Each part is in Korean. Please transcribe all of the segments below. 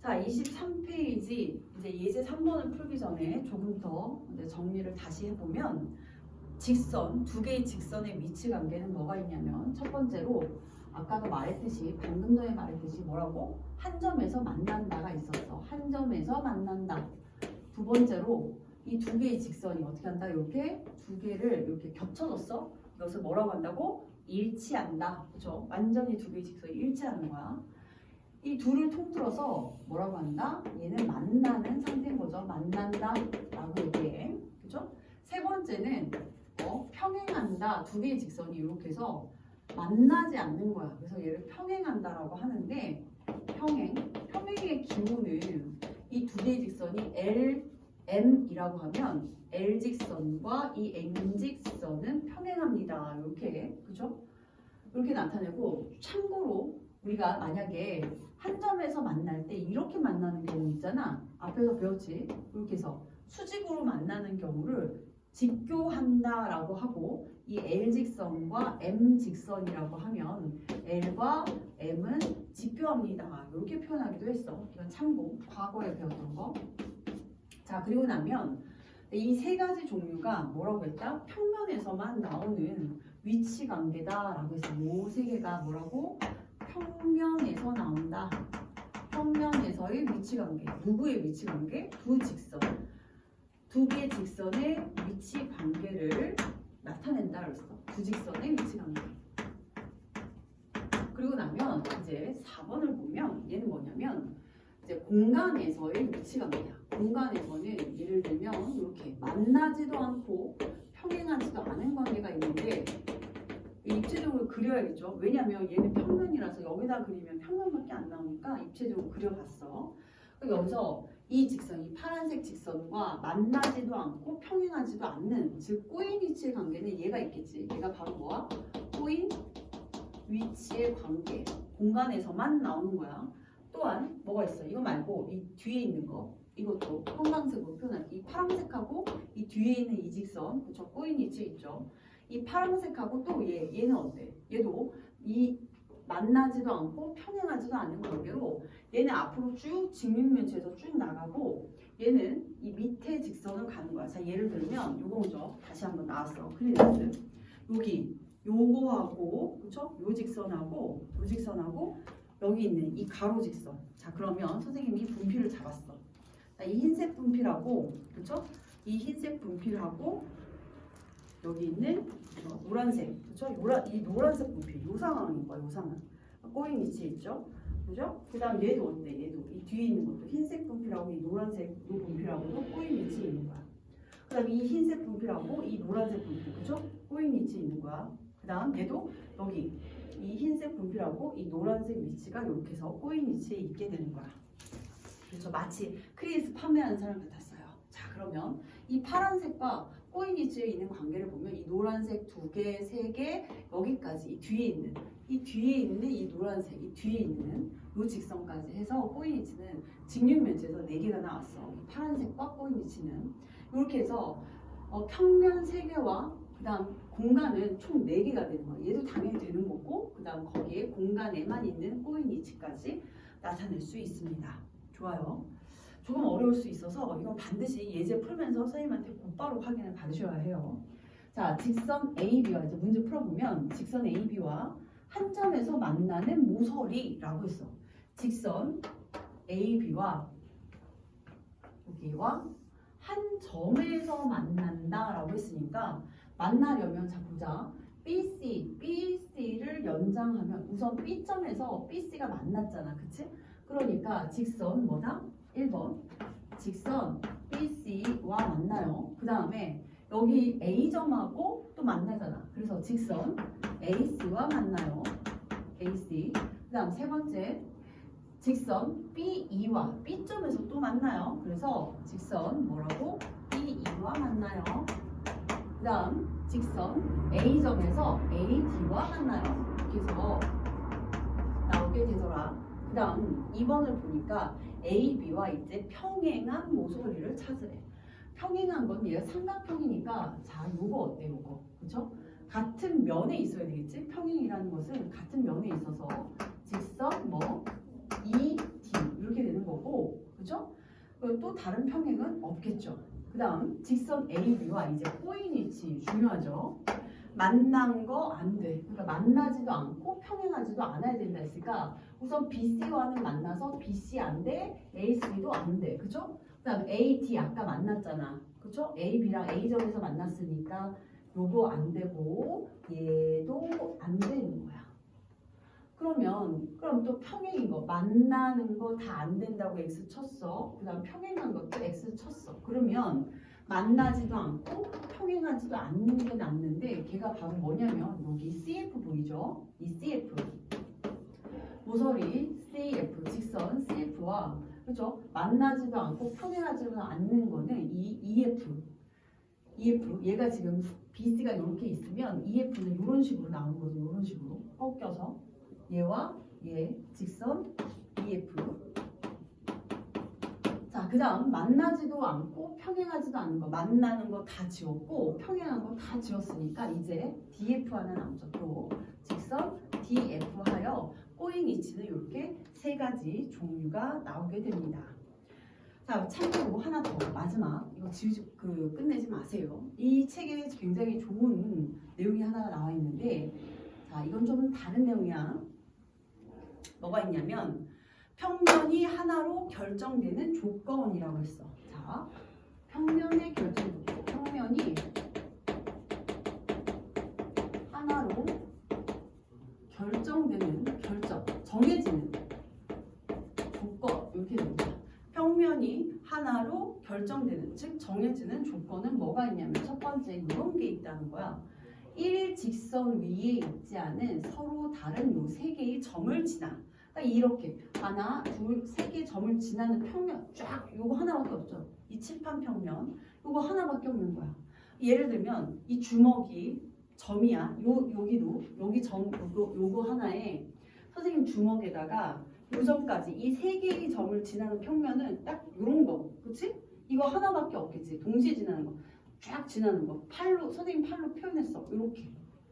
자, 23페이지 이제 예제 3번을 풀기 전에 조금 더 이제 정리를 다시 해보면 직선, 두 개의 직선의 위치 관계는 뭐가 있냐면 첫 번째로 아까도 말했듯이 방금 전에 말했듯이 뭐라고? 한 점에서 만난다가 있었어. 한 점에서 만난다. 두 번째로 이 두 개의 직선이 어떻게 한다? 이렇게 두 개를 이렇게 겹쳐졌어. 이것을 뭐라고 한다고? 일치한다. 그렇죠? 완전히 두 개의 직선이 일치하는 거야. 이 둘을 통틀어서 뭐라고 한다? 얘는 만나는 상태인 거죠. 만난다 라고 얘기해. 그죠? 세 번째는 평행한다. 두 개의 직선이 이렇게 해서 만나지 않는 거야. 그래서 얘를 평행한다라고 하는데 평행의 기호는 이 두 개의 직선이 L, M이라고 하면 L직선과 이 M직선은 평행합니다. 이렇게, 그죠? 이렇게 나타내고 참고로 우리가 만약에 한 점에서 만날 때 이렇게 만나는 경우 있잖아. 앞에서 배웠지? 이렇게 해서 수직으로 만나는 경우를 직교한다라고 하고 이 L직선과 M직선이라고 하면 L과 M은 직교합니다. 이렇게 표현하기도 했어. 이건 참고 과거에 배웠던 거. 자, 그리고 나면 이 세 가지 종류가 뭐라고 했다? 평면에서만 나오는 위치 관계다라고 해서 이 세 개가 뭐라고? 평면에서 나온다. 평면에서의 위치 관계. 누구의 위치 관계? 두 직선. 두 개의 직선의 위치 관계를 나타낸다 그랬어. 두 직선의 위치 관계. 그리고 나면 이제 4번을 보면 얘는 뭐냐면 이제 공간에서의 위치 관계야. 공간에서는 예를 들면 이렇게 만나지도 않고 평행하지도 않은 관계가 있는데 입체적으로 그려야겠죠. 왜냐하면 얘는 평면이라서 여기다 그리면 평면밖에 안 나오니까 입체적으로 그려봤어. 여기서 이 직선, 이 파란색 직선과 만나지도 않고 평행하지도 않는, 즉 꼬인 위치의 관계는 얘가 있겠지. 얘가 바로 뭐야? 꼬인 위치의 관계. 공간에서만 나오는 거야. 또한 뭐가 있어? 이거 말고 이 뒤에 있는 거. 이것도 형광색으로 표현할게. 이 파란색하고 이 뒤에 있는 이 직선, 그쵸? 꼬인 위치 있죠? 이 파란색하고 또 얘는 어때? 얘도 이 만나지도 않고 평행하지도 않는 관계로 얘는 앞으로 쭉 직육면체에서 쭉 나가고 얘는 이 밑에 직선을 가는 거야. 자, 예를 들면 요거죠. 다시 한번 나왔어. 클리너스. 여기 요거하고 그쵸? 요 직선하고 요 직선하고 여기 있는 이 가로 직선. 자, 그러면 선생님이 분필을 잡았어. 자, 이 흰색 분필하고 그쵸? 이 흰색 분필하고 여기 있는 노란색, 그렇죠? 이 노란색 분필, 요 상황인 거야, 요 상황. 꼬인 위치 있죠? 그죠? 그 다음 얘도 어때? 얘도 이 뒤에 있는 것도 흰색 분필하고 이 노란색 요 분필하고도 꼬인 위치에 있는 거야. 그 다음 이 흰색 분필하고 이 노란색 분필, 그죠? 꼬인 위치에 있는 거야. 그 다음 얘도 여기 이 흰색 분필하고 이 노란색 위치가 이렇게 해서 꼬인 위치에 있게 되는 거야. 그렇죠? 마치 크리에스 판매하는 사람 같았어요. 자, 그러면 이 파란색과 꼬인 위치에 있는 관계를 보면 이 노란색 두 개, 세 개, 여기까지 이 뒤에 있는 이 노란색, 이 뒤에 있는 요 직선까지 해서 꼬인 위치는 직육면체에서 4개가 나왔어. 이 파란색과 꼬인 위치는 이렇게 해서 평면 3개와 그 다음 공간은 총 4개가 되는 거야. 얘도 당연히 되는 거고 그 다음 거기에 공간에만 있는 꼬인 위치까지 나타낼 수 있습니다. 좋아요. 조금 어려울 수 있어서 이건 반드시 예제 풀면서 선생님한테 곧바로 확인을 받으셔야 해요. 자, 직선 AB와 이제 문제 풀어보면 직선 AB와 한 점에서 만나는 모서리라고 했어. 직선 AB와 여기와 한 점에서 만난다라고 했으니까 만나려면 자 보자. BC를 연장하면 우선 B점에서 BC가 만났잖아. 그치? 그러니까 직선 뭐다? 1번 직선 BC와 만나요. 그 다음에 여기 A점하고 또 만나잖아. 그래서 직선 AC와 만나요. AC. 그 다음 세 번째 직선 BE와 B점에서 또 만나요. 그래서 직선 뭐라고? BE와 만나요. 그 다음 직선 A점에서 AD와 만나요. 이렇게 해서 나오게 되더라. 그 다음 2번을 보니까 A, B와 이제 평행한 모서리를 찾으래. 평행한 건 얘가 삼각형이니까 자 요거 어때 요거 그쵸? 같은 면에 있어야 되겠지? 평행이라는 것은 같은 면에 있어서 직선 뭐 ED 이렇게 되는 거고 그리고 또 다른 평행은 없겠죠. 그 다음 직선 AB와 이제 꼬인 위치 중요하죠. 만난 거 안 돼. 그러니까 만나지도 않고 평행하지도 않아야 된다 했으니까 우선 BC와는 만나서 BC 안 돼, AC도 안 돼. 그죠? 그 다음 AD 아까 만났잖아. 그죠? AB랑 A점에서 만났으니까 요거 안 되고 얘도 안 되는 거야. 그럼 또 평행인 거 만나는 거 다 안 된다고 X 쳤어. 그 다음 평행한 것도 X 쳤어. 그러면 만나지도 않고 평행하지도 않는 게 남는데 걔가 바로 뭐냐면 여기 CF 보이죠? 이 CF 모서리 CF 직선 CF와 그렇죠? 만나지도 않고 평행하지도 않는 거는 이 EF 얘가 지금 BC가 이렇게 있으면 EF는 이런 식으로 나오는 거죠. 이런 식으로 꺾여서 얘와 얘 직선 EF. 자, 그 다음 만나지도 않고 평행하지도 않는 거 만나는 거 다 지웠고 평행한 거 다 지웠으니까 이제 DF 하나 남죠. 또 직선 DF 하여 꼬인 위치는 이렇게 세 가지 종류가 나오게 됩니다. 자, 참고로 하나 더 마지막 이거 끝내지 마세요. 이 책에 굉장히 좋은 내용이 하나가 나와 있는데 자, 이건 좀 다른 내용이야. 뭐가 있냐면 평면이 하나로 결정되는 조건이라고 했어. 자, 평면의 결정 조건. 평면이 하나로 결정되는 정해지는 조건 이렇게 됩니다. 평면이 하나로 결정되는 즉 정해지는 조건은 뭐가 있냐면 첫 번째 이런 게 있다는 거야. 일직선 위에 있지 않은 서로 다른 요 세 개의 점을 지나. 그러니까 이렇게 하나, 둘, 세 개 점을 지나는 평면 쫙 요거 하나밖에 없죠. 이 칠판 평면 요거 하나밖에 없는 거야. 예를 들면 이 주먹이 점이야. 여기도 여기 점 요거 하나에 선생님 주먹에다가 요 점까지 이 세 개의 점을 지나는 평면은 딱 요런 거, 그렇지? 이거 하나밖에 없겠지. 동시에 지나는 거, 쫙 지나는 거. 팔로 선생님 팔로 표현했어.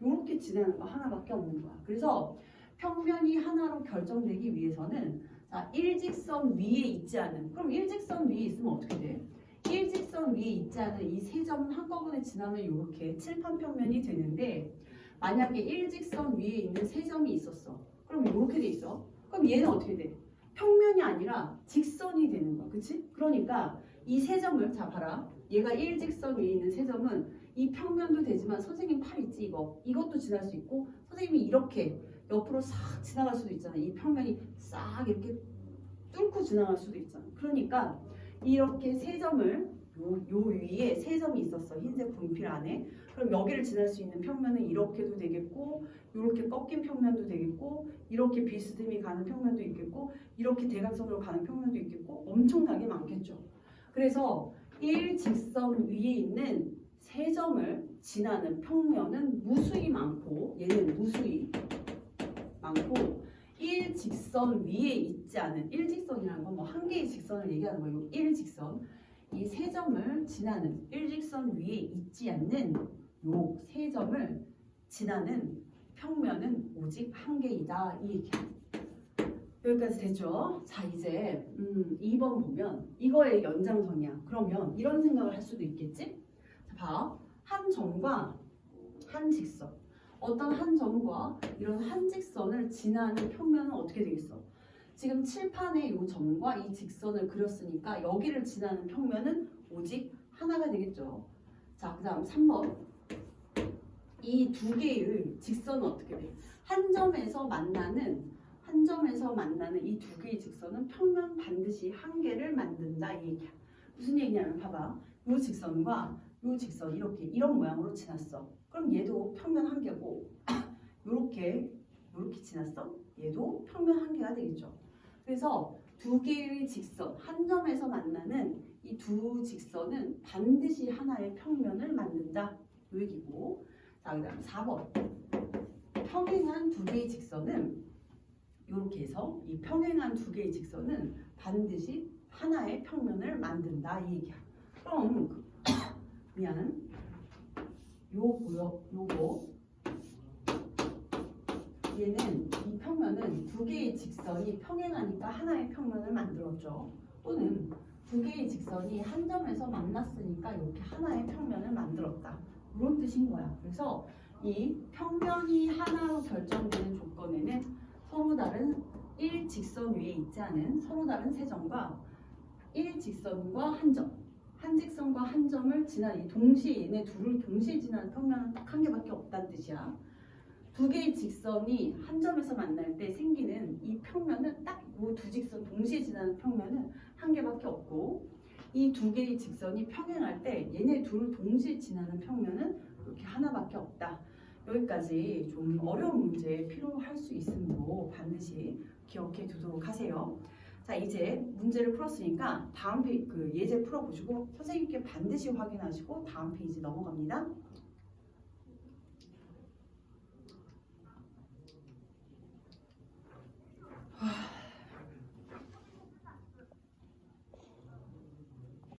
요렇게 지나는 거 하나밖에 없는 거야. 그래서 평면이 하나로 결정되기 위해서는 자, 일직선 위에 있지 않은 그럼 일직선 위에 있으면 어떻게 돼? 일직선 위에 있지 않은 이 세 점은 한꺼번에 지나면 이렇게 칠판 평면이 되는데 만약에 일직선 위에 있는 세 점이 있었어. 그럼 이렇게 돼 있어. 그럼 얘는 어떻게 돼? 평면이 아니라 직선이 되는 거야. 그치? 그러니까 이 세 점을 자 봐라. 얘가 일직선 위에 있는 세 점은 이 평면도 되지만 선생님 팔 있지 이것도 지날 수 있고 선생님이 이렇게 옆으로 싹 지나갈 수도 있잖아. 이 평면이 싹 이렇게 뚫고 지나갈 수도 있잖아. 그러니까 이렇게 세 점을 요 위에 세 점이 있었어. 흰색 분필 안에. 그럼 여기를 지날 수 있는 평면은 이렇게도 되겠고 이렇게 꺾인 평면도 되겠고 이렇게 비스듬히 가는 평면도 있겠고 이렇게 대각선으로 가는 평면도 있겠고 엄청나게 많겠죠. 그래서 일직선 위에 있는 세 점을 지나는 평면은 무수히 많고 얘는 무수히 많고 일직선 위에 있지 않은 일직선이라는 건 뭐 한 개의 직선을 얘기하는 거예요. 일직선 이 세 점을 지나는 일직선 위에 있지 않는 요 세 점을 지나는 평면은 오직 한 개이다 이 얘기야. 여기까지 됐죠? 자 이제 2번 보면 이거의 연장선이야. 그러면 이런 생각을 할 수도 있겠지? 자, 봐. 한 점과 한 직선 어떤 한 점과 이런 한 직선을 지나는 평면은 어떻게 되겠어? 지금 칠판에 이 점과 이 직선을 그렸으니까 여기를 지나는 평면은 오직 하나가 되겠죠. 자, 그 다음 3번. 이 두 개의 직선은 어떻게 돼? 한 점에서 만나는 이 두 개의 직선은 평면 반드시 한 개를 만든다 이 얘기야. 무슨 얘기냐면 봐봐. 이 직선과 이 직선 이런 모양으로 지났어. 그럼 얘도 평면 한 개고 요렇게 지났어. 얘도 평면 한 개가 되겠죠. 그래서 두 개의 직선 한 점에서 만나는 이 두 직선은 반드시 하나의 평면을 만든다 이 얘기고. 자, 그 다음 4번. 평행한 두 개의 직선은 이렇게 해서 이 평행한 두 개의 직선은 반드시 하나의 평면을 만든다 이 얘기야. 그럼 미안. 요거 얘는 이 평면은 두 개의 직선이 평행하니까 하나의 평면을 만들었죠. 또는 두 개의 직선이 한 점에서 만났으니까 이렇게 하나의 평면을 만들었다. 이런 뜻인 거야. 그래서 이 평면이 하나로 결정되는 조건에는 서로 다른 일직선 위에 있지 않은 서로 다른 세 점과 일직선과 한 점, 한 직선과 한 점을 지난 이 동시에 얘네 둘을 동시에 지나는 평면은 딱 한 개밖에 없다는 뜻이야. 두 개의 직선이 한 점에서 만날 때 생기는 이 평면은 딱 이 두 직선 동시에 지나는 평면은 한 개밖에 없고 이 두 개의 직선이 평행할 때 얘네 둘을 동시에 지나는 평면은 이렇게 하나밖에 없다. 여기까지 좀 어려운 문제 필요할 수 있으므로 반드시 기억해 두도록 하세요. 자, 이제 문제를 풀었으니까 다음 그 예제 풀어보시고 선생님께 반드시 확인하시고 다음 페이지 넘어갑니다. 와.